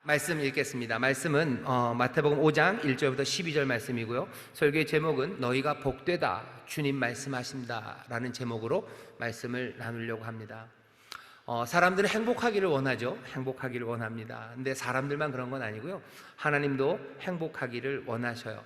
말씀 읽겠습니다. 말씀은 마태복음 5장 1절부터 12절 말씀이고요. 설교의 제목은 너희가 복되다 주님 말씀하신다 라는 제목으로 말씀을 나누려고 합니다. 사람들은 행복하기를 원하죠. 행복하기를 원합니다. 근데 사람들만 그런 건 아니고요. 하나님도 행복하기를 원하셔요.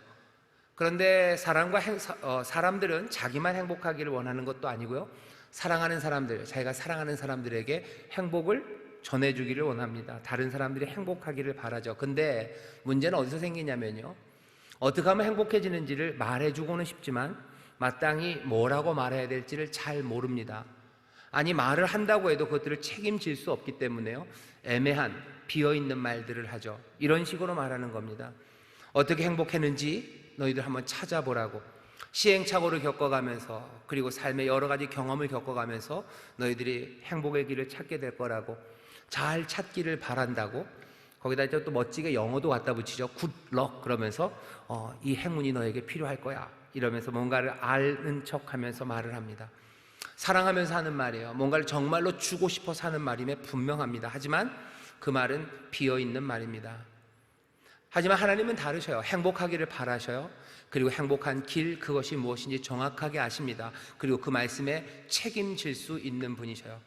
그런데 사람들은 자기만 행복하기를 원하는 것도 아니고요. 사랑하는 사람들, 자기가 사랑하는 사람들에게 행복을 전해주기를 원합니다. 다른 사람들이 행복하기를 바라죠. 근데 문제는 어디서 생기냐면요, 어떻게 하면 행복해지는지를 말해주고는 싶지만 마땅히 뭐라고 말해야 될지를 잘 모릅니다. 아니, 말을 한다고 해도 그것들을 책임질 수 없기 때문에요, 애매한 비어있는 말들을 하죠. 이런 식으로 말하는 겁니다. 어떻게 행복했는지 너희들 한번 찾아보라고. 시행착오를 겪어가면서, 그리고 삶의 여러 가지 경험을 겪어가면서 너희들이 행복의 길을 찾게 될 거라고, 잘 찾기를 바란다고. 거기다 또 멋지게 영어도 갖다 붙이죠. 굿럭 그러면서 이 행운이 너에게 필요할 거야 이러면서 뭔가를 아는 척하면서 말을 합니다. 사랑하면서 하는 말이에요. 뭔가를 정말로 주고 싶어서 하는 말임에 분명합니다. 하지만 그 말은 비어있는 말입니다. 하지만 하나님은 다르셔요. 행복하기를 바라셔요. 그리고 행복한 길, 그것이 무엇인지 정확하게 아십니다. 그리고 그 말씀에 책임질 수 있는 분이셔요.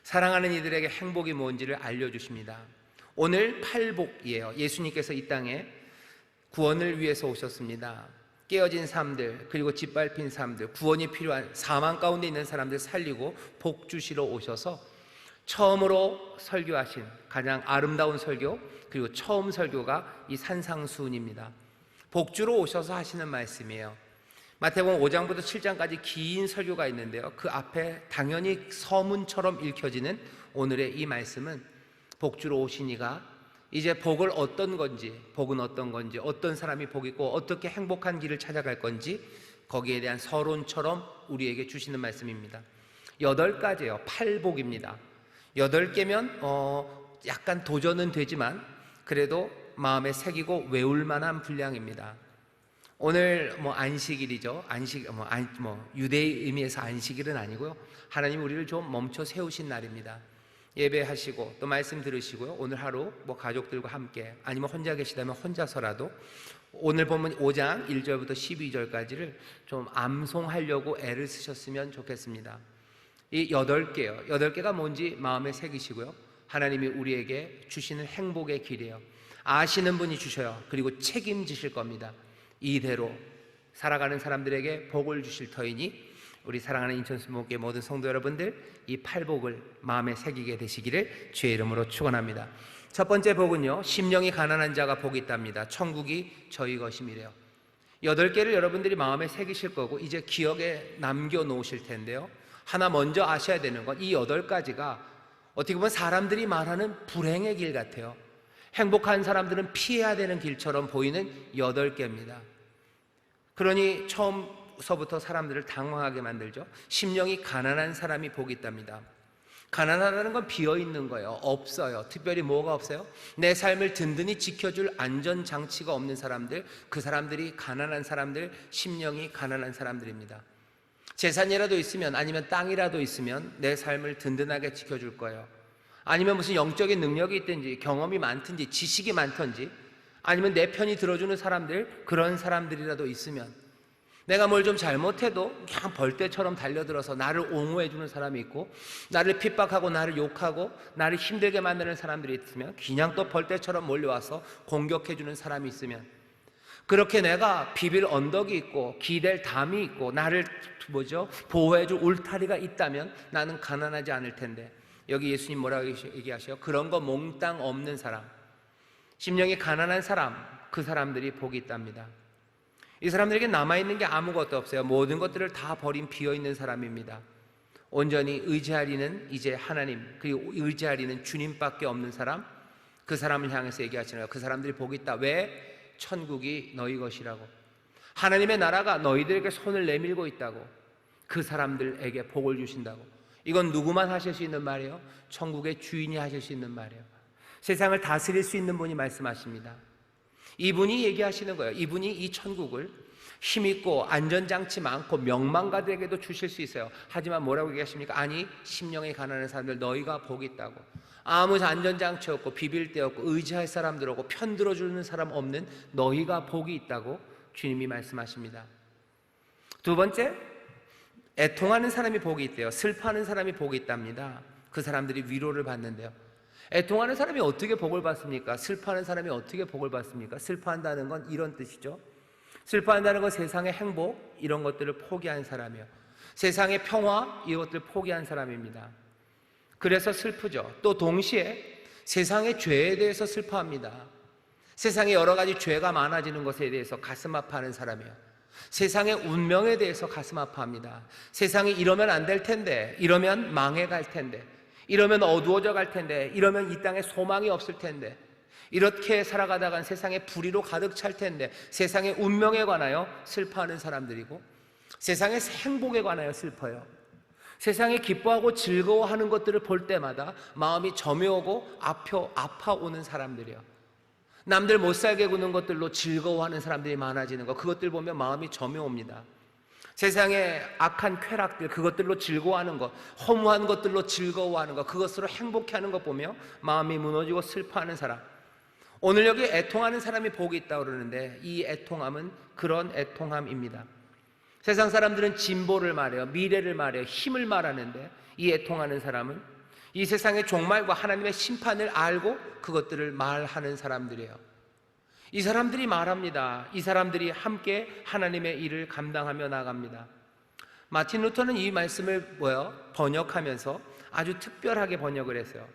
사랑하는 이들에게 행복이 뭔지를 알려주십니다. 오늘 팔복이에요. 예수님께서 이 땅에 구원을 위해서 오셨습니다. 깨어진 사람들, 그리고 짓밟힌 사람들, 구원이 필요한 사망 가운데 있는 사람들 살리고 복 주시러 오셔서 처음으로 설교하신 가장 아름다운 설교, 그리고 처음 설교가 이 산상수훈입니다. 복주러 오셔서 하시는 말씀이에요. 마태복음 5장부터 7장까지 긴 설교가 있는데요, 그 앞에 당연히 서문처럼 읽혀지는 오늘의 이 말씀은 복주러 오신 이가 이제 복은 어떤 건지, 어떤 사람이 복 있고 어떻게 행복한 길을 찾아갈 건지, 거기에 대한 서론처럼 우리에게 주시는 말씀입니다. 8가지예요. 팔복입니다. 8개면 약간 도전은 되지만 그래도 마음에 새기고 외울 만한 분량입니다. 오늘 안식일이죠. 유대의 의미에서 안식일은 아니고요, 하나님 우리를 좀 멈춰 세우신 날입니다. 예배하시고 또 말씀 들으시고요, 오늘 하루 가족들과 함께, 아니면 혼자 계시다면 혼자서라도 오늘 본문 5장 1절부터 12절까지를 좀 암송하려고 애를 쓰셨으면 좋겠습니다. 이 8개요. 8개가 뭔지 마음에 새기시고요, 하나님이 우리에게 주시는 행복의 길이에요. 아시는 분이 주셔요. 그리고 책임지실 겁니다. 이대로 살아가는 사람들에게 복을 주실 터이니 우리 사랑하는 인천수목교회 모든 성도 여러분들, 이 팔복을 마음에 새기게 되시기를 주의 이름으로 축원합니다. 첫 번째 복은요, 심령이 가난한 자가 복이 있답니다. 천국이 저희 것임이래요. 8개를 여러분들이 마음에 새기실 거고 이제 기억에 남겨놓으실 텐데요, 하나 먼저 아셔야 되는 건 이 8가지가 어떻게 보면 사람들이 말하는 불행의 길 같아요. 행복한 사람들은 피해야 되는 길처럼 보이는 8개입니다. 그러니 처음서부터 사람들을 당황하게 만들죠. 심령이 가난한 사람이 복이 있답니다. 가난하다는 건 비어있는 거예요. 없어요. 특별히 뭐가 없어요? 내 삶을 든든히 지켜줄 안전장치가 없는 사람들, 그 사람들이 가난한 사람들, 심령이 가난한 사람들입니다. 재산이라도 있으면, 아니면 땅이라도 있으면 내 삶을 든든하게 지켜줄 거예요. 아니면 무슨 영적인 능력이 있든지, 경험이 많든지, 지식이 많든지, 아니면 내 편이 들어주는 사람들, 그런 사람들이라도 있으면, 내가 뭘 좀 잘못해도 그냥 벌떼처럼 달려들어서 나를 옹호해주는 사람이 있고, 나를 핍박하고 나를 욕하고 나를 힘들게 만드는 사람들이 있으면 그냥 또 벌떼처럼 몰려와서 공격해주는 사람이 있으면, 그렇게 내가 비빌 언덕이 있고 기댈 담이 있고 나를 보호해줄 울타리가 있다면 나는 가난하지 않을 텐데, 여기 예수님 뭐라고 얘기하셔요? 그런 거 몽땅 없는 사람, 심령이 가난한 사람, 그 사람들이 복이 있답니다. 이 사람들에게 남아있는 게 아무것도 없어요. 모든 것들을 다 버린 비어있는 사람입니다. 온전히 의지할 이는 이제 하나님, 그리고 의지할 이는 주님밖에 없는 사람, 그 사람을 향해서 얘기하시는 거예요. 그 사람들이 복이 있다. 왜? 천국이 너희 것이라고. 하나님의 나라가 너희들에게 손을 내밀고 있다고. 그 사람들에게 복을 주신다고. 이건 누구만 하실 수 있는 말이에요? 천국의 주인이 하실 수 있는 말이에요. 세상을 다스릴 수 있는 분이 말씀하십니다. 이분이 얘기하시는 거예요. 이분이 이 천국을 힘있고 안전장치 많고 명망가들에게도 주실 수 있어요. 하지만 뭐라고 얘기하십니까? 아니, 심령이 가난한 사람들, 너희가 복이 있다고. 아무 안전장치 없고 비빌 데 없고 의지할 사람들 없고 편 들어주는 사람 없는 너희가 복이 있다고 주님이 말씀하십니다. 두 번째, 애통하는 사람이 복이 있대요. 슬퍼하는 사람이 복이 있답니다. 그 사람들이 위로를 받는데요. 애통하는 사람이 어떻게 복을 받습니까? 슬퍼하는 사람이 어떻게 복을 받습니까? 슬퍼한다는 건 이런 뜻이죠. 슬퍼한다는 건 세상의 행복 이런 것들을 포기한 사람이요, 세상의 평화 이것들을 포기한 사람입니다. 그래서 슬프죠. 또 동시에 세상의 죄에 대해서 슬퍼합니다. 세상에 여러 가지 죄가 많아지는 것에 대해서 가슴 아파하는 사람이에요. 세상의 운명에 대해서 가슴 아파합니다. 세상이 이러면 안 될 텐데, 이러면 망해갈 텐데, 이러면 어두워져 갈 텐데, 이러면 이 땅에 소망이 없을 텐데, 이렇게 살아가다간 세상에 불의로 가득 찰 텐데, 세상의 운명에 관하여 슬퍼하는 사람들이고, 세상의 행복에 관하여 슬퍼요. 세상에 기뻐하고 즐거워하는 것들을 볼 때마다 마음이 점여오고 아파오는 사람들이요, 남들 못 살게 구는 것들로 즐거워하는 사람들이 많아지는 것, 그것들 보면 마음이 점여옵니다. 세상의 악한 쾌락들, 그것들로 즐거워하는 것, 허무한 것들로 즐거워하는 것, 그것으로 행복해하는 것 보며 마음이 무너지고 슬퍼하는 사람, 오늘 여기 애통하는 사람이 복이 있다고 그러는데 이 애통함은 그런 애통함입니다. 세상 사람들은 진보를 말해요, 미래를 말해요, 힘을 말하는데 이 애통하는 사람은 이 세상의 종말과 하나님의 심판을 알고 그것들을 말하는 사람들이에요. 이 사람들이 말합니다. 이 사람들이 함께 하나님의 일을 감당하며 나갑니다. 마틴 루터는 이 말씀을 번역하면서 아주 특별하게 번역을 했어요.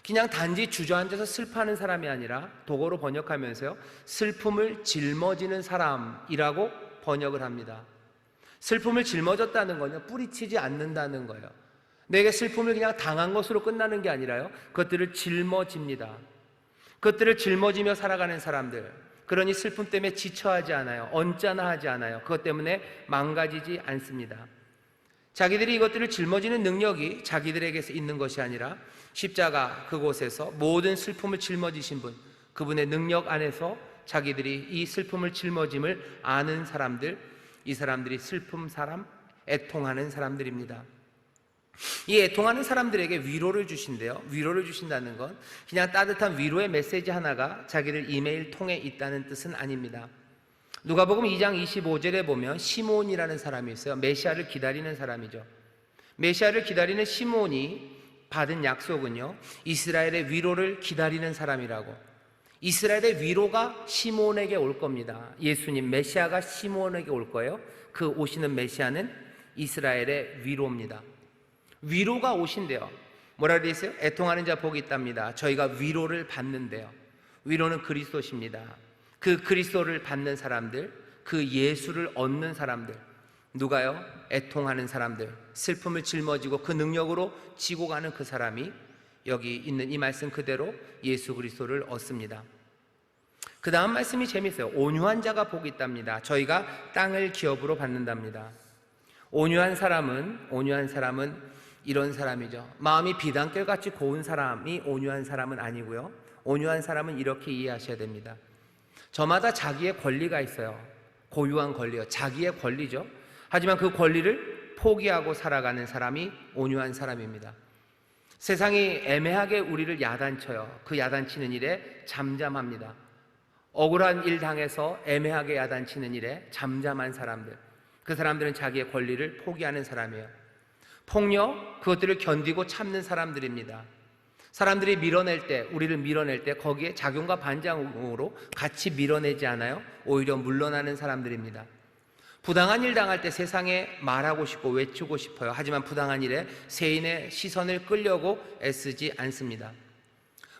그냥 단지 주저앉아서 슬퍼하는 사람이 아니라 도구로 번역하면서요, 슬픔을 짊어지는 사람이라고 번역을 합니다. 슬픔을 짊어졌다는 거는 뿌리치지 않는다는 거예요. 내게 슬픔을 그냥 당한 것으로 끝나는 게 아니라요, 그것들을 짊어집니다. 그것들을 짊어지며 살아가는 사람들, 그러니 슬픔 때문에 지쳐하지 않아요, 언짢아 하지 않아요, 그것 때문에 망가지지 않습니다. 자기들이 이것들을 짊어지는 능력이 자기들에게서 있는 것이 아니라 십자가 그곳에서 모든 슬픔을 짊어지신 분, 그분의 능력 안에서 자기들이 이 슬픔을 짊어짐을 아는 사람들, 이 사람들이 슬픔 사람, 애통하는 사람들입니다. 이 애통하는 사람들에게 위로를 주신대요. 위로를 주신다는 건 그냥 따뜻한 위로의 메시지 하나가 자기를 이메일 통해 있다는 뜻은 아닙니다. 누가복음 2장 25절에 보면 시몬이라는 사람이 있어요. 메시아를 기다리는 사람이죠. 메시아를 기다리는 시몬이 받은 약속은요, 이스라엘의 위로를 기다리는 사람이라고. 이스라엘의 위로가 시몬에게 올 겁니다. 예수님 메시아가 시몬에게 올 거예요. 그 오시는 메시아는 이스라엘의 위로입니다. 위로가 오신대요. 뭐라 되어 있어요? 애통하는 자 복이 있답니다. 저희가 위로를 받는데요. 위로는 그리스도십니다. 그 그리스도를 받는 사람들, 그 예수를 얻는 사람들, 누가요? 애통하는 사람들, 슬픔을 짊어지고 그 능력으로 지고 가는 그 사람이 여기 있는 이 말씀 그대로 예수 그리스도를 얻습니다. 그 다음 말씀이 재밌어요. 온유한 자가 복이 있답니다. 저희가 땅을 기업으로 받는답니다. 온유한 사람은 이런 사람이죠. 마음이 비단결같이 고운 사람이 온유한 사람은 아니고요, 온유한 사람은 이렇게 이해하셔야 됩니다. 저마다 자기의 권리가 있어요. 고유한 권리요, 자기의 권리죠. 하지만 그 권리를 포기하고 살아가는 사람이 온유한 사람입니다. 세상이 애매하게 우리를 야단쳐요. 그 야단치는 일에 잠잠합니다. 억울한 일 당해서 애매하게 야단치는 일에 잠잠한 사람들, 그 사람들은 자기의 권리를 포기하는 사람이에요. 폭력, 그것들을 견디고 참는 사람들입니다. 사람들이 밀어낼 때, 우리를 밀어낼 때 거기에 작용과 반작용으로 같이 밀어내지 않아요. 오히려 물러나는 사람들입니다. 부당한 일 당할 때 세상에 말하고 싶고 외치고 싶어요. 하지만 부당한 일에 세인의 시선을 끌려고 애쓰지 않습니다.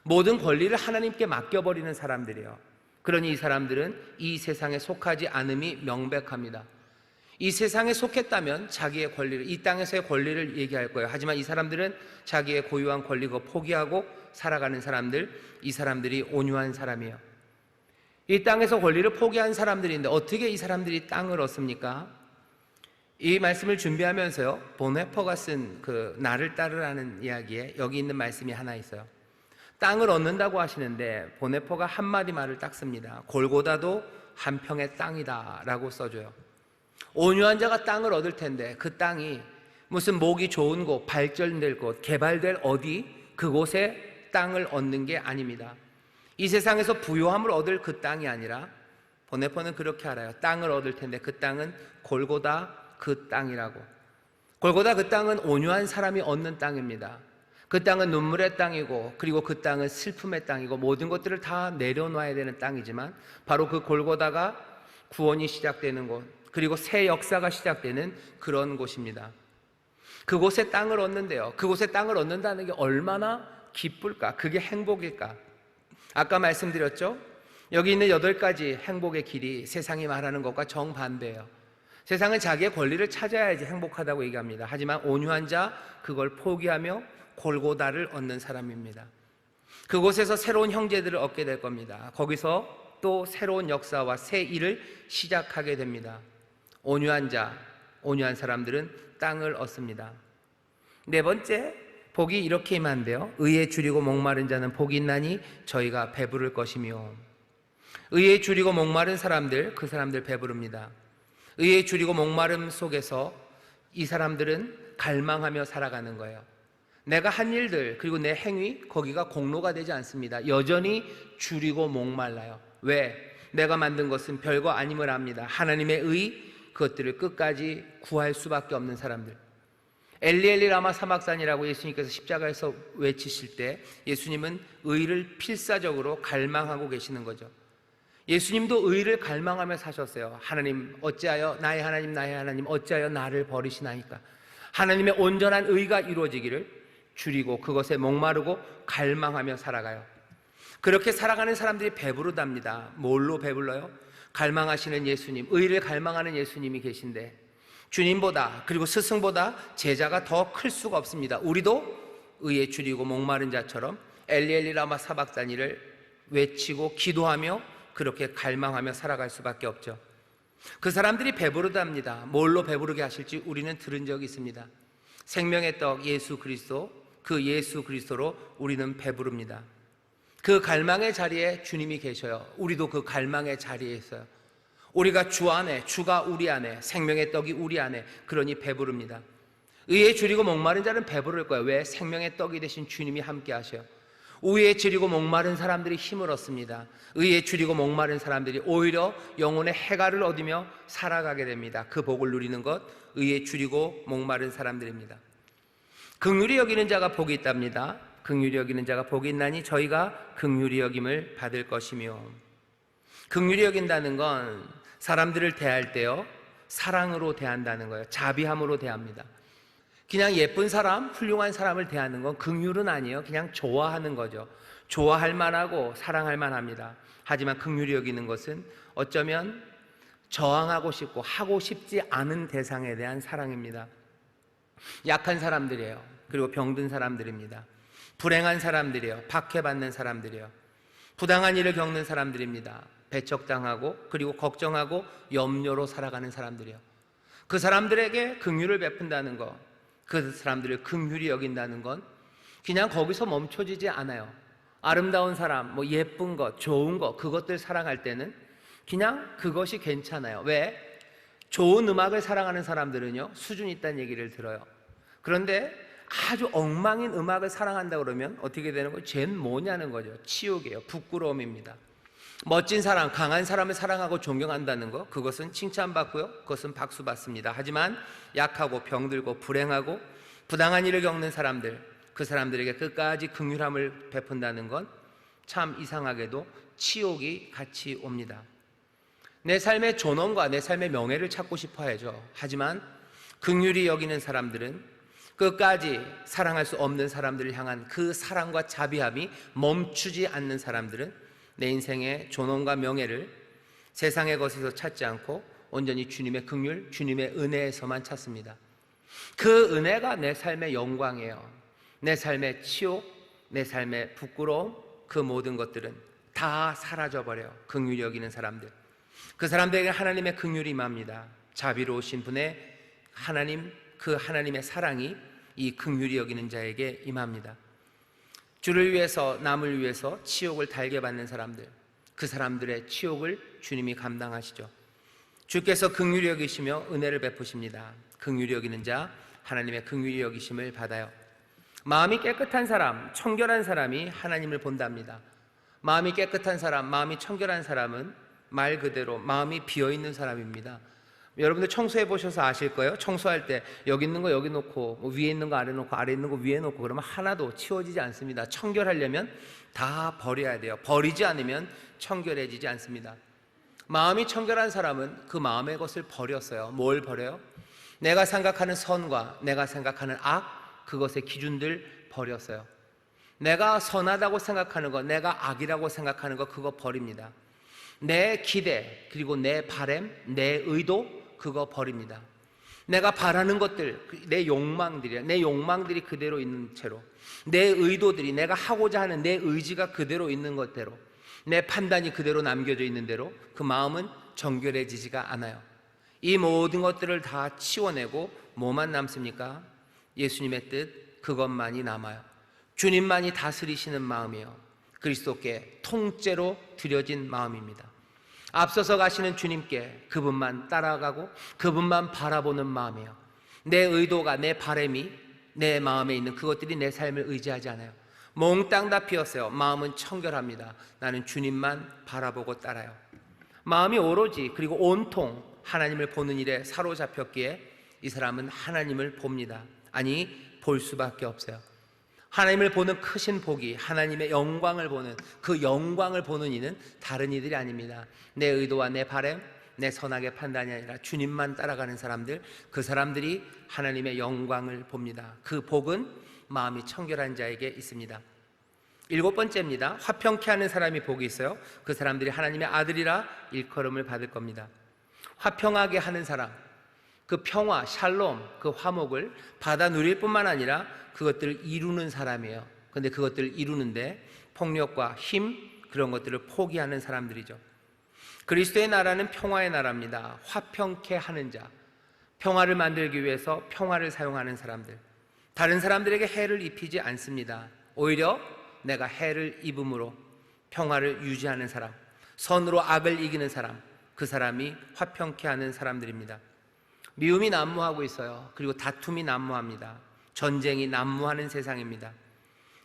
모든 권리를 하나님께 맡겨버리는 사람들이에요. 그러니 이 사람들은 이 세상에 속하지 않음이 명백합니다. 이 세상에 속했다면 자기의 권리를, 이 땅에서의 권리를 얘기할 거예요. 하지만 이 사람들은 자기의 고유한 권리 그거 포기하고 살아가는 사람들, 이 사람들이 온유한 사람이에요. 이 땅에서 권리를 포기한 사람들인데 어떻게 이 사람들이 땅을 얻습니까? 이 말씀을 준비하면서요, 보네퍼가 쓴 그 나를 따르라는 이야기에 여기 있는 말씀이 하나 있어요. 땅을 얻는다고 하시는데 보네퍼가 한마디 말을 딱 씁니다. 골고다도 한 평의 땅이다 라고 써줘요. 온유한 자가 땅을 얻을 텐데 그 땅이 무슨 목이 좋은 곳, 발전될 곳, 개발될 어디, 그곳에 땅을 얻는 게 아닙니다. 이 세상에서 부요함을 얻을 그 땅이 아니라 보네포는 그렇게 알아요. 땅을 얻을 텐데 그 땅은 골고다 그 땅이라고. 골고다 그 땅은 온유한 사람이 얻는 땅입니다. 그 땅은 눈물의 땅이고, 그리고 그 땅은 슬픔의 땅이고, 모든 것들을 다 내려놔야 되는 땅이지만 바로 그 골고다가 구원이 시작되는 곳, 그리고 새 역사가 시작되는 그런 곳입니다. 그곳에 땅을 얻는데요, 그곳에 땅을 얻는다는 게 얼마나 기쁠까? 그게 행복일까? 아까 말씀드렸죠? 여기 있는 8가지 행복의 길이 세상이 말하는 것과 정반대예요. 세상은 자기의 권리를 찾아야지 행복하다고 얘기합니다. 하지만 온유한 자, 그걸 포기하며 골고다를 얻는 사람입니다. 그곳에서 새로운 형제들을 얻게 될 겁니다. 거기서 또 새로운 역사와 새 일을 시작하게 됩니다. 온유한 자, 온유한 사람들은 땅을 얻습니다. 네 번째, 복이 이렇게 임한대요. 의에 줄이고 목마른 자는 복이 있나니 저희가 배부를 것이며. 의에 줄이고 목마른 사람들, 그 사람들 배부릅니다. 의에 줄이고 목마름 속에서 이 사람들은 갈망하며 살아가는 거예요. 내가 한 일들, 그리고 내 행위, 거기가 공로가 되지 않습니다. 여전히 줄이고 목말라요. 왜? 내가 만든 것은 별거 아님을 압니다. 하나님의 의, 그것들을 끝까지 구할 수밖에 없는 사람들. 엘리 라마 사막산이라고 예수님께서 십자가에서 외치실 때 예수님은 의를 필사적으로 갈망하고 계시는 거죠. 예수님도 의를 갈망하며 사셨어요. 하나님 어찌하여 나의 하나님 어찌하여 나를 버리시나이까. 하나님의 온전한 의가 이루어지기를 줄이고 그것에 목마르고 갈망하며 살아가요. 그렇게 살아가는 사람들이 배부르답니다. 뭘로 배불러요? 갈망하시는 예수님, 의를 갈망하는 예수님이 계신데 주님보다, 그리고 스승보다 제자가 더 클 수가 없습니다. 우리도 의에 줄이고 목마른 자처럼 엘리 라마 사박산이를 외치고 기도하며 그렇게 갈망하며 살아갈 수밖에 없죠. 그 사람들이 배부르답니다. 뭘로 배부르게 하실지 우리는 들은 적이 있습니다. 생명의 떡 예수 그리스도, 그 예수 그리스도로 우리는 배부릅니다. 그 갈망의 자리에 주님이 계셔요. 우리도 그 갈망의 자리에 있어요. 우리가 주 안에, 주가 우리 안에, 생명의 떡이 우리 안에, 그러니 배부릅니다. 의에 줄이고 목마른 자는 배부를 거예요. 왜? 생명의 떡이 되신 주님이 함께 하셔요. 의에 줄이고 목마른 사람들이 힘을 얻습니다. 의에 줄이고 목마른 사람들이 오히려 영혼의 해갈을 얻으며 살아가게 됩니다. 그 복을 누리는 것, 의에 줄이고 목마른 사람들입니다. 긍휼히 여기는 자가 복이 있답니다. 긍휼히 여기는 자가 복이 있나니 저희가 긍휼히 여김을 받을 것이며. 긍휼히 여긴다는 건 사람들을 대할 때요, 사랑으로 대한다는 거예요. 자비함으로 대합니다. 그냥 예쁜 사람, 훌륭한 사람을 대하는 건 긍휼은 아니에요. 그냥 좋아하는 거죠. 좋아할 만하고 사랑할 만합니다. 하지만 긍휼히 여기는 것은 어쩌면 저항하고 싶고 하고 싶지 않은 대상에 대한 사랑입니다. 약한 사람들이에요. 그리고 병든 사람들입니다. 불행한 사람들이에요. 박해받는 사람들이에요. 부당한 일을 겪는 사람들입니다. 배척당하고 그리고 걱정하고 염려로 살아가는 사람들이에요. 그 사람들에게 긍휼을 베푼다는 것, 그 사람들을 긍휼히 여긴다는 건 그냥 거기서 멈춰지지 않아요. 아름다운 사람, 예쁜 것, 좋은 것, 그것들 사랑할 때는 그냥 그것이 괜찮아요. 왜? 좋은 음악을 사랑하는 사람들은요, 수준이 있다는 얘기를 들어요. 그런데 아주 엉망인 음악을 사랑한다 그러면 어떻게 되는 거예요? 쟨 뭐냐는 거죠. 치욕이에요. 부끄러움입니다. 멋진 사람, 강한 사람을 사랑하고 존경한다는 것, 그것은 칭찬받고요, 그것은 박수받습니다. 하지만 약하고 병들고 불행하고 부당한 일을 겪는 사람들, 그 사람들에게 끝까지 긍휼함을 베푼다는 건 참 이상하게도 치욕이 같이 옵니다. 내 삶의 존엄과 내 삶의 명예를 찾고 싶어 하죠. 하지만 긍휼히 여기는 사람들은 끝까지 사랑할 수 없는 사람들을 향한 그 사랑과 자비함이 멈추지 않는 사람들은 내 인생의 존엄과 명예를 세상의 것에서 찾지 않고 온전히 주님의 긍휼, 주님의 은혜에서만 찾습니다. 그 은혜가 내 삶의 영광이에요. 내 삶의 치욕, 내 삶의 부끄러움, 그 모든 것들은 다 사라져버려요. 긍휼히 여기는 사람들, 그 사람들에게 하나님의 긍휼이 임합니다. 자비로우신 분의 하나님, 그 하나님의 사랑이 이 긍휼히 여기는 자에게 임합니다. 주를 위해서, 남을 위해서 치욕을 달게 받는 사람들, 그 사람들의 치욕을 주님이 감당하시죠. 주께서 긍휼히 여기시며 은혜를 베푸십니다. 긍휼히 여기는 자, 하나님의 긍휼히 여기심을 받아요. 마음이 깨끗한 사람, 청결한 사람이 하나님을 본답니다. 마음이 깨끗한 사람, 마음이 청결한 사람은 말 그대로 마음이 비어있는 사람입니다. 여러분들 청소해 보셔서 아실 거예요. 청소할 때 여기 있는 거 여기 놓고 위에 있는 거 아래 놓고 아래 있는 거 위에 놓고 그러면 하나도 치워지지 않습니다. 청결하려면 다 버려야 돼요. 버리지 않으면 청결해지지 않습니다. 마음이 청결한 사람은 그 마음의 것을 버렸어요. 뭘 버려요? 내가 생각하는 선과 내가 생각하는 악, 그것의 기준들 버렸어요. 내가 선하다고 생각하는 거, 내가 악이라고 생각하는 거, 그거 버립니다. 내 기대, 그리고 내 바램, 내 의도, 그거 버립니다. 내가 바라는 것들, 내 욕망들이야. 내 욕망들이 그대로 있는 채로, 내 의도들이, 내가 하고자 하는 내 의지가 그대로 있는 것대로, 내 판단이 그대로 남겨져 있는 대로 그 마음은 정결해지지가 않아요. 이 모든 것들을 다 치워내고 뭐만 남습니까? 예수님의 뜻, 그것만이 남아요. 주님만이 다스리시는 마음이에요. 그리스도께 통째로 드려진 마음입니다. 앞서서 가시는 주님께 그분만 따라가고 그분만 바라보는 마음이에요. 내 의도가, 내 바람이 내 마음에 있는 그것들이 내 삶을 의지하지 않아요. 몽땅 다 비었어요. 마음은 청결합니다. 나는 주님만 바라보고 따라요. 마음이 오로지 그리고 온통 하나님을 보는 일에 사로잡혔기에 이 사람은 하나님을 봅니다. 아니, 볼 수밖에 없어요. 하나님을 보는 크신 복이, 하나님의 영광을 보는, 그 영광을 보는 이는 다른 이들이 아닙니다. 내 의도와 내 바람, 내 선악의 판단이 아니라 주님만 따라가는 사람들, 그 사람들이 하나님의 영광을 봅니다. 그 복은 마음이 청결한 자에게 있습니다. 7번째입니다. 화평케 하는 사람이 복이 있어요. 그 사람들이 하나님의 아들이라 일컬음을 받을 겁니다. 화평하게 하는 사람, 그 평화, 샬롬, 그 화목을 받아 누릴 뿐만 아니라 그것들을 이루는 사람이에요. 그런데 그것들을 이루는데 폭력과 힘, 그런 것들을 포기하는 사람들이죠. 그리스도의 나라는 평화의 나라입니다. 화평케 하는 자, 평화를 만들기 위해서 평화를 사용하는 사람들, 다른 사람들에게 해를 입히지 않습니다. 오히려 내가 해를 입음으로 평화를 유지하는 사람, 선으로 악을 이기는 사람, 그 사람이 화평케 하는 사람들입니다. 미움이 난무하고 있어요. 그리고 다툼이 난무합니다. 전쟁이 난무하는 세상입니다.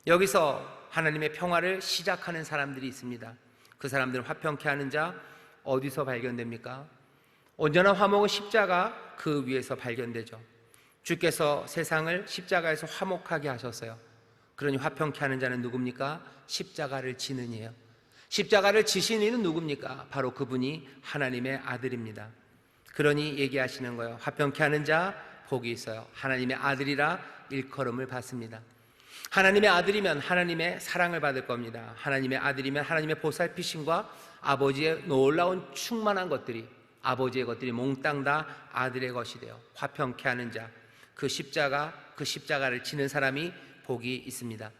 여기서 하나님의 평화를 시작하는 사람들이 있습니다. 그 사람들은 화평케 하는 자, 어디서 발견됩니까? 온전한 화목은 십자가 그 위에서 발견되죠. 주께서 세상을 십자가에서 화목하게 하셨어요. 그러니 화평케 하는 자는 누굽니까? 십자가를 지는 이에요. 십자가를 지신 이는 누굽니까? 바로 그분이 하나님의 아들입니다. 그러니 얘기하시는 거예요. 화평케 하는 자 복이 있어요. 하나님의 아들이라 일컬음을 받습니다. 하나님의 아들이면 하나님의 사랑을 받을 겁니다. 하나님의 아들이면 하나님의 보살피심과 아버지의 놀라운 충만한 것들이, 아버지의 것들이 몽땅 다 아들의 것이 돼요. 화평케 하는 자, 그 십자가를 지는 사람이 복이 있습니다.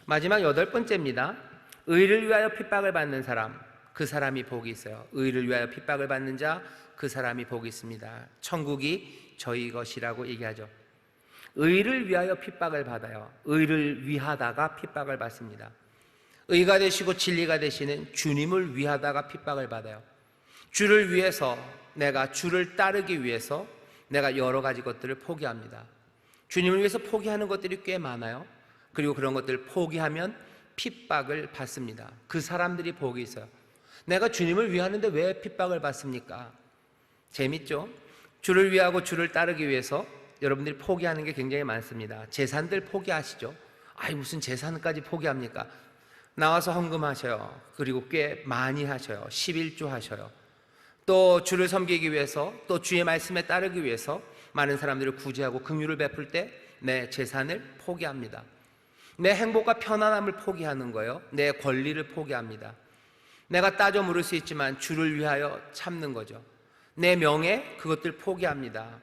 마지막 8번째입니다. 의를 위하여 핍박을 받는 사람, 그 사람이 복이 있어요. 의를 위하여 핍박을 받는 자, 그 사람이 복이 있습니다. 천국이 저희 것이라고 얘기하죠. 의를 위하여 핍박을 받아요. 의를 위하다가 핍박을 받습니다. 의가 되시고 진리가 되시는 주님을 위하다가 핍박을 받아요. 주를 위해서, 내가 주를 따르기 위해서 내가 여러 가지 것들을 포기합니다. 주님을 위해서 포기하는 것들이 꽤 많아요. 그리고 그런 것들을 포기하면 핍박을 받습니다. 그 사람들이 복이 있어요. 내가 주님을 위하는데 왜 핍박을 받습니까? 재밌죠? 주를 위하고 주를 따르기 위해서 여러분들이 포기하는 게 굉장히 많습니다. 재산들 포기하시죠? 아이, 무슨 재산까지 포기합니까? 나와서 헌금하셔요. 그리고 꽤 많이 하셔요. 11조 하셔요. 또 주를 섬기기 위해서, 또 주의 말씀에 따르기 위해서 많은 사람들을 구제하고 긍휼을 베풀 때 내 재산을 포기합니다. 내 행복과 편안함을 포기하는 거예요. 내 권리를 포기합니다. 내가 따져 물을 수 있지만 주를 위하여 참는 거죠. 내 명예, 그것들 포기합니다.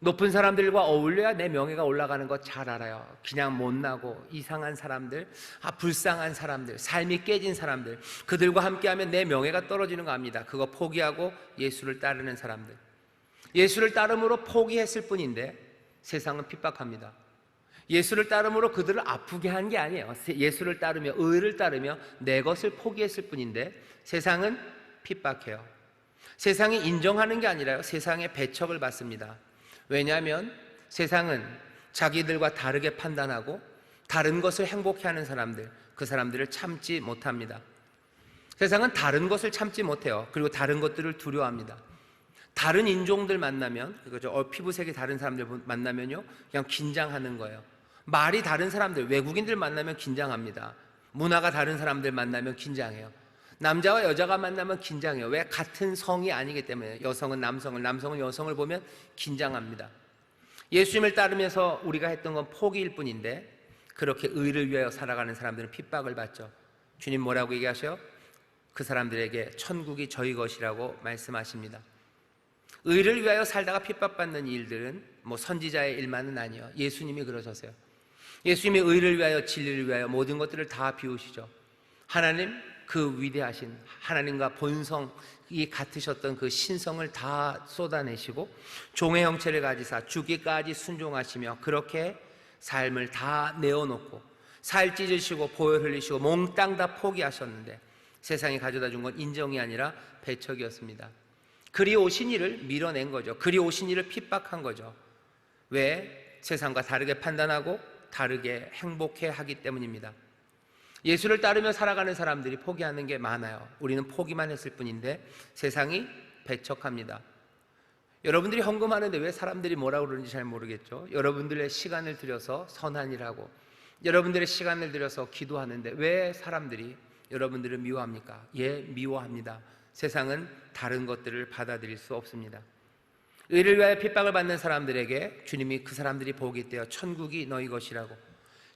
높은 사람들과 어울려야 내 명예가 올라가는 거 잘 알아요. 그냥 못나고 이상한 사람들, 불쌍한 사람들, 삶이 깨진 사람들, 그들과 함께하면 내 명예가 떨어지는 거 압니다. 그거 포기하고 예수를 따르는 사람들, 예수를 따름으로 포기했을 뿐인데 세상은 핍박합니다. 예수를 따름으로 그들을 아프게 한 게 아니에요. 예수를 따르며, 의를 따르며 내 것을 포기했을 뿐인데 세상은 핍박해요. 세상이 인정하는 게 아니라요, 세상의 배척을 받습니다. 왜냐하면 세상은 자기들과 다르게 판단하고 다른 것을 행복해하는 사람들, 그 사람들을 참지 못합니다. 세상은 다른 것을 참지 못해요. 그리고 다른 것들을 두려워합니다. 다른 인종들 만나면, 그죠? 피부색이 다른 사람들 만나면요, 그냥 긴장하는 거예요. 말이 다른 사람들, 외국인들 만나면 긴장합니다. 문화가 다른 사람들 만나면 긴장해요. 남자와 여자가 만나면 긴장해요. 왜? 같은 성이 아니기 때문에. 여성은 남성을, 남성은 여성을 보면 긴장합니다. 예수님을 따르면서 우리가 했던 건 포기일 뿐인데, 그렇게 의를 위하여 살아가는 사람들은 핍박을 받죠. 주님 뭐라고 얘기하셔요? 그 사람들에게 천국이 저희 것이라고 말씀하십니다. 의를 위하여 살다가 핍박받는 일들은 선지자의 일만은 아니에요. 예수님이 그러셨어요. 예수님이 의를 위하여, 진리를 위하여 모든 것들을 다 비우시죠. 하나님, 그 위대하신 하나님과 본성이 같으셨던 그 신성을 다 쏟아내시고 종의 형체를 가지사 죽기까지 순종하시며 그렇게 삶을 다 내어놓고 살 찢으시고 보혈 흘리시고 몽땅 다 포기하셨는데 세상이 가져다 준 건 인정이 아니라 배척이었습니다. 그리 오신 이를 밀어낸 거죠. 그리 오신 이를 핍박한 거죠. 왜? 세상과 다르게 판단하고 다르게 행복해하기 때문입니다. 예수를 따르며 살아가는 사람들이 포기하는 게 많아요. 우리는 포기만 했을 뿐인데 세상이 배척합니다. 여러분들이 헌금하는데 왜 사람들이 뭐라고 그러는지 잘 모르겠죠. 여러분들의 시간을 들여서 선한 일하고 여러분들의 시간을 들여서 기도하는데 왜 사람들이 여러분들을 미워합니까? 예, 미워합니다. 세상은 다른 것들을 받아들일 수 없습니다. 의를 위하여 핍박을 받는 사람들에게 주님이 그 사람들이 복이 되어 천국이 너희 것이라고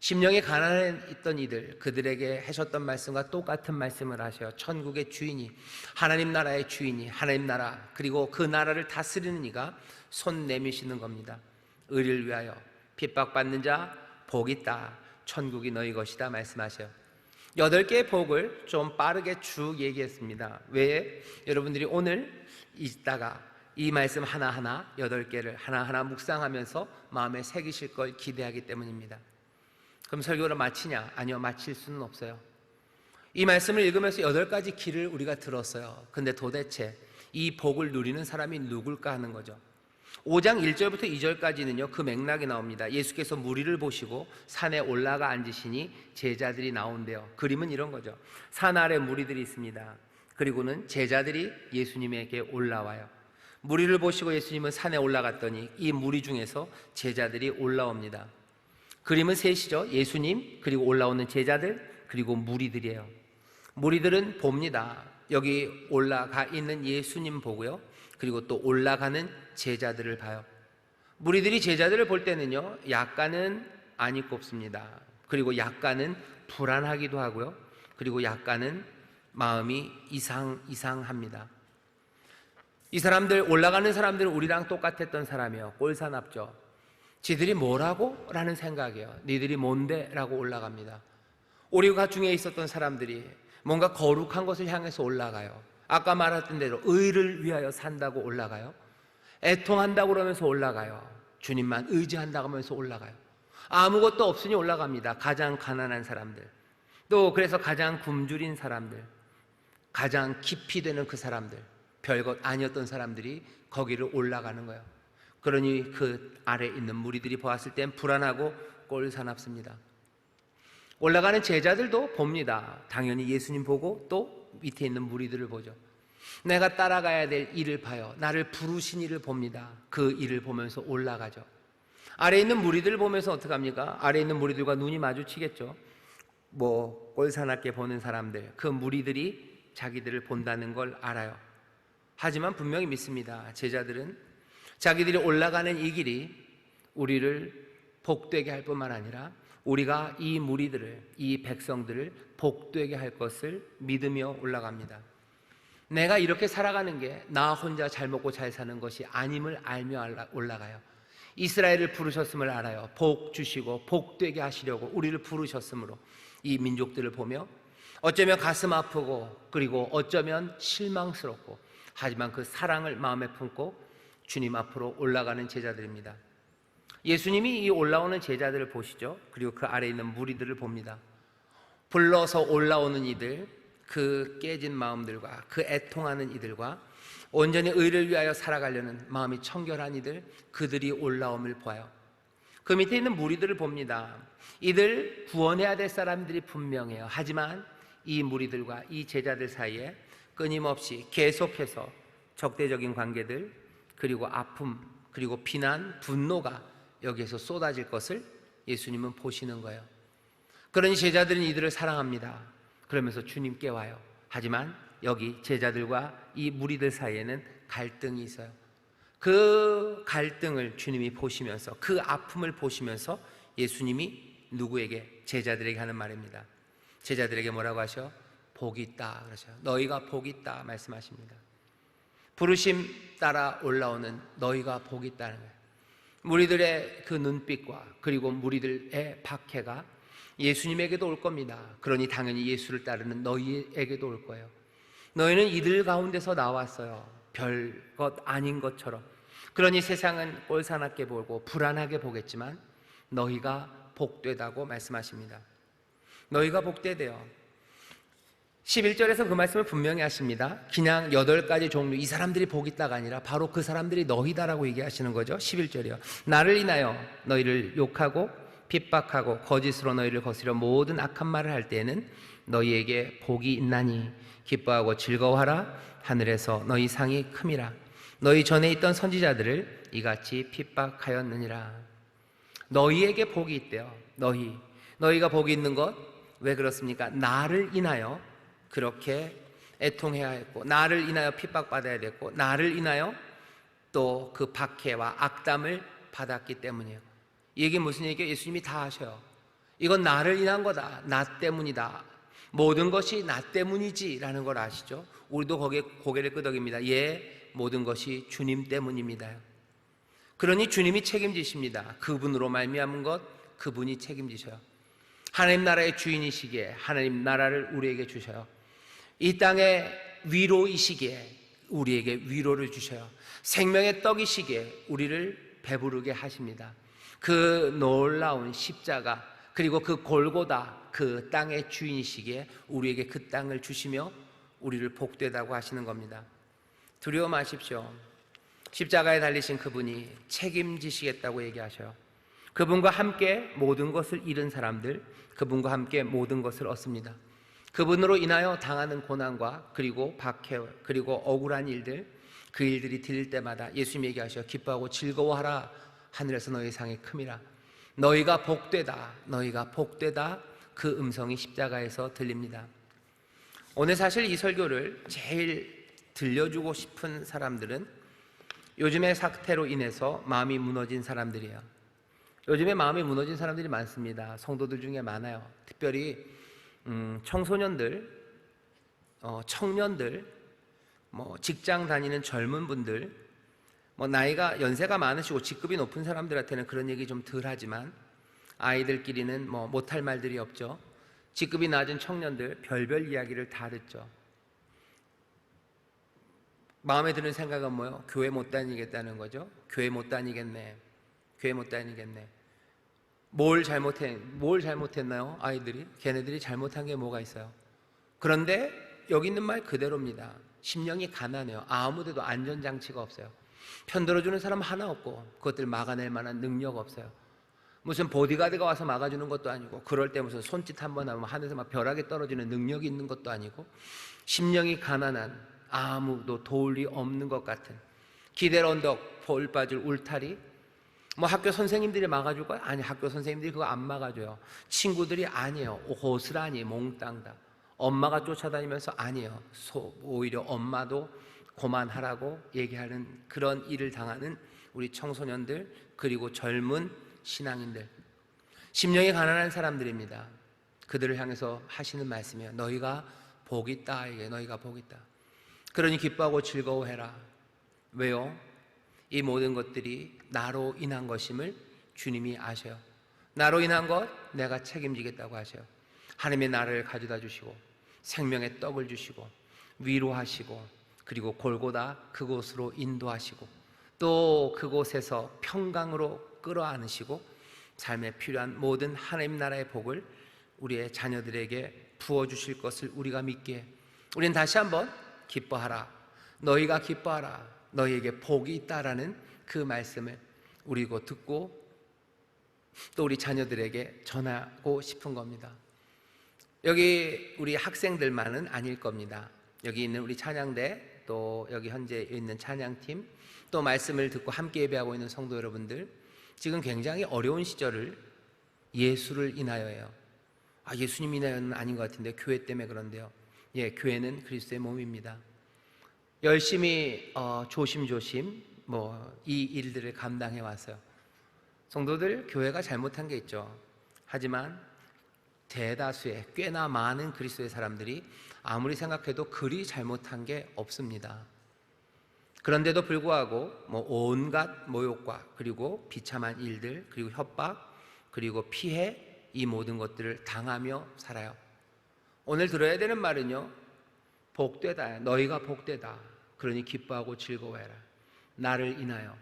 심령이 가난했던 이들, 그들에게 하셨던 말씀과 똑같은 말씀을 하셔요. 천국의 주인이, 하나님 나라의 주인이, 하나님 나라, 그리고 그 나라를 다스리는 이가 손 내미시는 겁니다. 의를 위하여 핍박받는 자 복 있다, 천국이 너희 것이다 말씀하셔요. 8개의 복을 좀 빠르게 쭉 얘기했습니다. 왜? 여러분들이 오늘 있다가 이 말씀 하나하나 8개를 하나하나 묵상하면서 마음에 새기실 걸 기대하기 때문입니다. 그럼 설교를 마치냐? 아니요, 마칠 수는 없어요. 이 말씀을 읽으면서 8가지 길을 우리가 들었어요. 근데 도대체 이 복을 누리는 사람이 누굴까 하는 거죠. 5장 1절부터 2절까지는요 그 맥락이 나옵니다. 예수께서 무리를 보시고 산에 올라가 앉으시니 제자들이 나온대요. 그림은 이런 거죠. 산 아래 무리들이 있습니다. 그리고는 제자들이 예수님에게 올라와요. 무리를 보시고 예수님은 산에 올라갔더니 이 무리 중에서 제자들이 올라옵니다. 그림은 셋이죠. 예수님, 그리고 올라오는 제자들, 그리고 무리들이에요. 무리들은 봅니다. 여기 올라가 있는 예수님 보고요. 그리고 또 올라가는 제자들을 봐요. 무리들이 제자들을 볼 때는요, 약간은 안이 꼽습니다. 그리고 약간은 불안하기도 하고요. 그리고 약간은 마음이 이상합니다. 이 사람들, 올라가는 사람들은 우리랑 똑같았던 사람이에요. 꼴사납죠. 지들이 뭐라고? 라는 생각이에요. 니들이 뭔데? 라고 올라갑니다. 오리가 중에 있었던 사람들이 뭔가 거룩한 것을 향해서 올라가요. 아까 말했던 대로 의를 위하여 산다고 올라가요. 애통한다고 그러면서 올라가요. 주님만 의지한다고 하면서 올라가요. 아무것도 없으니 올라갑니다. 가장 가난한 사람들, 또 그래서 가장 굶주린 사람들, 가장 깊이 되는 그 사람들, 별것 아니었던 사람들이 거기를 올라가는 거예요. 그러니 그 아래 있는 무리들이 보았을 땐 불안하고 꼴사납습니다. 올라가는 제자들도 봅니다. 당연히 예수님 보고 또 밑에 있는 무리들을 보죠. 내가 따라가야 될 일을 봐요. 나를 부르신 일을 봅니다. 그 일을 보면서 올라가죠. 아래 있는 무리들을 보면서 어떡합니까? 아래 있는 무리들과 눈이 마주치겠죠. 꼴사납게 보는 사람들, 그 무리들이 자기들을 본다는 걸 알아요. 하지만 분명히 믿습니다. 제자들은 자기들이 올라가는 이 길이 우리를 복되게 할 뿐만 아니라 우리가 이 무리들을, 이 백성들을 복되게 할 것을 믿으며 올라갑니다. 내가 이렇게 살아가는 게 나 혼자 잘 먹고 잘 사는 것이 아님을 알며 올라가요. 이스라엘을 부르셨음을 알아요. 복 주시고 복되게 하시려고 우리를 부르셨으므로 이 민족들을 보며 어쩌면 가슴 아프고 그리고 어쩌면 실망스럽고 하지만 그 사랑을 마음에 품고 주님 앞으로 올라가는 제자들입니다. 예수님이 이 올라오는 제자들을 보시죠. 그리고 그 아래에 있는 무리들을 봅니다. 불러서 올라오는 이들, 그 깨진 마음들과 그 애통하는 이들과 온전히 의를 위하여 살아가려는 마음이 청결한 이들, 그들이 올라옴을 보아요. 그 밑에 있는 무리들을 봅니다. 이들 구원해야 될 사람들이 분명해요. 하지만 이 무리들과 이 제자들 사이에 끊임없이 계속해서 적대적인 관계들, 그리고 아픔, 그리고 비난, 분노가 여기에서 쏟아질 것을 예수님은 보시는 거예요. 그러니 제자들은 이들을 사랑합니다. 그러면서 주님께 와요. 하지만 여기 제자들과 이 무리들 사이에는 갈등이 있어요. 그 갈등을 주님이 보시면서, 그 아픔을 보시면서 예수님이 누구에게? 제자들에게 하는 말입니다. 제자들에게 뭐라고 하셔? 복이 있다 그러셔. 너희가 복이 있다 말씀하십니다. 부르심 따라 올라오는 너희가 복이 있다는 거예요. 무리들의 그 눈빛과 그리고 무리들의 박해가 예수님에게도 올 겁니다. 그러니 당연히 예수를 따르는 너희에게도 올 거예요. 너희는 이들 가운데서 나왔어요. 별것 아닌 것처럼. 그러니 세상은 꼴사납게 보고 불안하게 보겠지만 너희가 복되다고 말씀하십니다. 너희가 복되대요. 11절에서 그 말씀을 분명히 하십니다. 그냥 8가지 종류, 이 사람들이 복 있다가 아니라 바로 그 사람들이 너희다라고 얘기하시는 거죠. 11절이요. 나를 인하여 너희를 욕하고 핍박하고 거짓으로 너희를 거스려 모든 악한 말을 할 때에는 너희에게 복이 있나니 기뻐하고 즐거워하라. 하늘에서 너희 상이 큼이라. 너희 전에 있던 선지자들을 이같이 핍박하였느니라. 너희에게 복이 있대요. 너희가 복이 있는 것 왜 그렇습니까? 나를 인하여 그렇게 애통해야 했고, 나를 인하여 핍박받아야 됐고, 나를 인하여 또 그 박해와 악담을 받았기 때문이에요. 이게 무슨 얘기예요? 예수님이 다 하셔요. 이건 나를 인한 거다. 나 때문이다. 모든 것이 나 때문이지 라는 걸 아시죠? 우리도 거기에 고개를 끄덕입니다. 예, 모든 것이 주님 때문입니다. 그러니 주님이 책임지십니다. 그분으로 말미암은 것 그분이 책임지셔요. 하나님 나라의 주인이시기에 하나님 나라를 우리에게 주셔요. 이 땅의 위로이시기에 우리에게 위로를 주셔요. 생명의 떡이시기에 우리를 배부르게 하십니다. 그 놀라운 십자가, 그리고 그 골고다, 그 땅의 주인이시기에 우리에게 그 땅을 주시며 우리를 복되다고 하시는 겁니다. 두려워 마십시오. 십자가에 달리신 그분이 책임지시겠다고 얘기하셔요. 그분과 함께 모든 것을 잃은 사람들, 그분과 함께 모든 것을 얻습니다. 그분으로 인하여 당하는 고난과 그리고 박해, 그리고 억울한 일들, 그 일들이 들릴 때마다 예수님이 얘기하셔. 기뻐하고 즐거워하라. 하늘에서 너희 상이 큼이라. 너희가 복되다, 너희가 복되다. 그 음성이 십자가에서 들립니다. 오늘 사실 이 설교를 제일 들려주고 싶은 사람들은 요즘의 사태로 인해서 마음이 무너진 사람들이에요. 요즘에 마음이 무너진 사람들이 많습니다. 성도들 중에 많아요. 특별히 청소년들, 청년들, 직장 다니는 젊은 분들, 연세가 많으시고 직급이 높은 사람들한테는 그런 얘기 좀 덜 하지만 아이들끼리는 못할 말들이 없죠. 직급이 낮은 청년들 별별 이야기를 다 듣죠. 마음에 드는 생각은 뭐예요? 교회 못 다니겠다는 거죠. 교회 못 다니겠네. 교회 못 다니겠네. 뭘 잘못했나요? 아이들이? 걔네들이 잘못한 게 뭐가 있어요? 그런데 여기 있는 말 그대로입니다. 심령이 가난해요. 아무데도 안전장치가 없어요. 편들어주는 사람 하나 없고 그것들 막아낼 만한 능력 없어요. 무슨 보디가드가 와서 막아주는 것도 아니고, 그럴 때 무슨 손짓 한번 하면 하늘에서 막 벼락이 떨어지는 능력이 있는 것도 아니고, 심령이 가난한, 아무도 도울 리 없는 것 같은, 기댈 언덕 볼 빠질 울타리. 학교 선생님들이 막아줄 거야? 아니, 학교 선생님들이 그거 안 막아줘요. 친구들이 아니에요. 고스란히 몽땅 다. 엄마가 쫓아다니면서 아니에요. 오히려 엄마도 고만하라고 얘기하는 그런 일을 당하는 우리 청소년들, 그리고 젊은 신앙인들, 심령이 가난한 사람들입니다. 그들을 향해서 하시는 말씀이에요. 너희가 복이 있다. 이게 너희가 복이 있다. 그러니 기뻐하고 즐거워해라. 왜요? 이 모든 것들이 나로 인한 것임을 주님이 아셔요. 나로 인한 것 내가 책임지겠다고 하셔요. 하나님의 나라를 가져다 주시고 생명의 떡을 주시고 위로하시고, 그리고 골고다 그곳으로 인도하시고, 또 그곳에서 평강으로 끌어안으시고 삶에 필요한 모든 하나님 나라의 복을 우리의 자녀들에게 부어주실 것을 우리가 믿기에 우리는 다시 한번 기뻐하라. 너희가 기뻐하라. 너희에게 복이 있다라는 그 말씀을 우리고 듣고 또 우리 자녀들에게 전하고 싶은 겁니다. 여기 우리 학생들만은 아닐 겁니다. 여기 있는 우리 찬양대, 또 여기 현재 있는 찬양팀, 또 말씀을 듣고 함께 예배하고 있는 성도 여러분들, 지금 굉장히 어려운 시절을 예수를 인하여예요. 예수님 인하여는 아닌 것 같은데 교회 때문에 그런데요. 교회는 그리스도의 몸입니다. 열심히 조심조심 이 일들을 감당해 왔어요. 성도들, 교회가 잘못한 게 있죠. 하지만 대다수의 꽤나 많은 그리스도의 사람들이 아무리 생각해도 그리 잘못한 게 없습니다. 그런데도 불구하고 온갖 모욕과 그리고 비참한 일들, 그리고 협박, 그리고 피해, 이 모든 것들을 당하며 살아요. 오늘 들어야 되는 말은요, 복되다. 너희가 복되다. 그러니 기뻐하고 즐거워해라. 나를 인하여,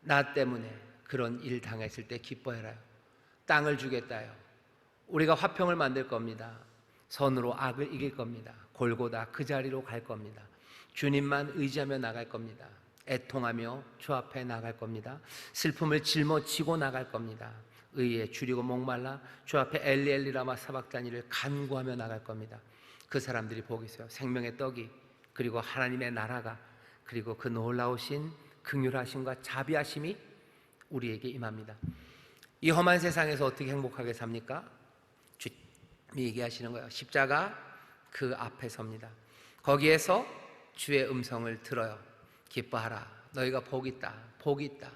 나 때문에 그런 일 당했을 때 기뻐해라. 땅을 주겠다요. 우리가 화평을 만들 겁니다. 선으로 악을 이길 겁니다. 골고다 그 자리로 갈 겁니다. 주님만 의지하며 나갈 겁니다. 애통하며 주 앞에 나갈 겁니다. 슬픔을 짊어지고 나갈 겁니다. 의에 줄이고 목말라 주 앞에 엘리 라마 사박다니를 간구하며 나갈 겁니다. 그 사람들이 복이 있어요. 생명의 떡이, 그리고 하나님의 나라가, 그리고 그 놀라우신 긍휼하심과 자비하심이 우리에게 임합니다. 이 험한 세상에서 어떻게 행복하게 삽니까? 주님이 얘기하시는 거예요. 십자가 그 앞에 섭니다. 거기에서 주의 음성을 들어요. 기뻐하라. 너희가 복이 있다. 복이 있다.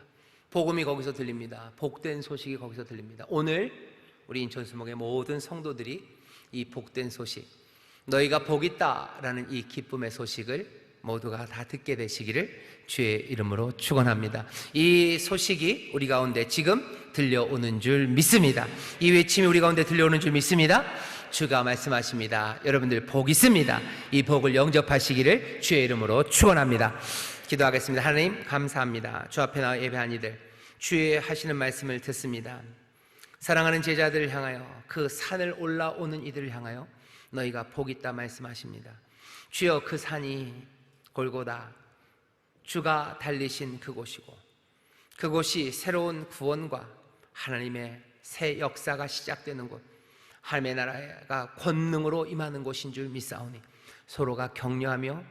복음이 거기서 들립니다. 복된 소식이 거기서 들립니다. 오늘 우리 인천수목의 모든 성도들이 이 복된 소식, 너희가 복 있다라는 이 기쁨의 소식을 모두가 다 듣게 되시기를 주의 이름으로 축원합니다. 이 소식이 우리 가운데 지금 들려오는 줄 믿습니다. 이 외침이 우리 가운데 들려오는 줄 믿습니다. 주가 말씀하십니다. 여러분들 복 있습니다. 이 복을 영접하시기를 주의 이름으로 축원합니다. 기도하겠습니다. 하나님 감사합니다. 주 앞에 나와 예배한 이들, 주의 하시는 말씀을 듣습니다. 사랑하는 제자들을 향하여, 그 산을 올라오는 이들을 향하여 너희가 복 있다 말씀하십니다. 주여, 그 산이 골고다, 주가 달리신 그곳이고, 그곳이 새로운 구원과 하나님의 새 역사가 시작되는 곳, 하나님의 나라가 권능으로 임하는 곳인 줄 믿사오니 서로가 격려하며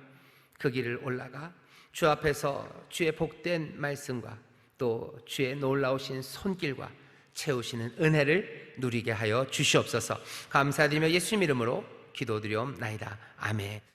그 길을 올라가 주 앞에서 주의 복된 말씀과 또 주의 놀라우신 손길과 채우시는 은혜를 누리게 하여 주시옵소서. 감사드리며 예수님 이름으로 기도드리옵나이다. 아멘.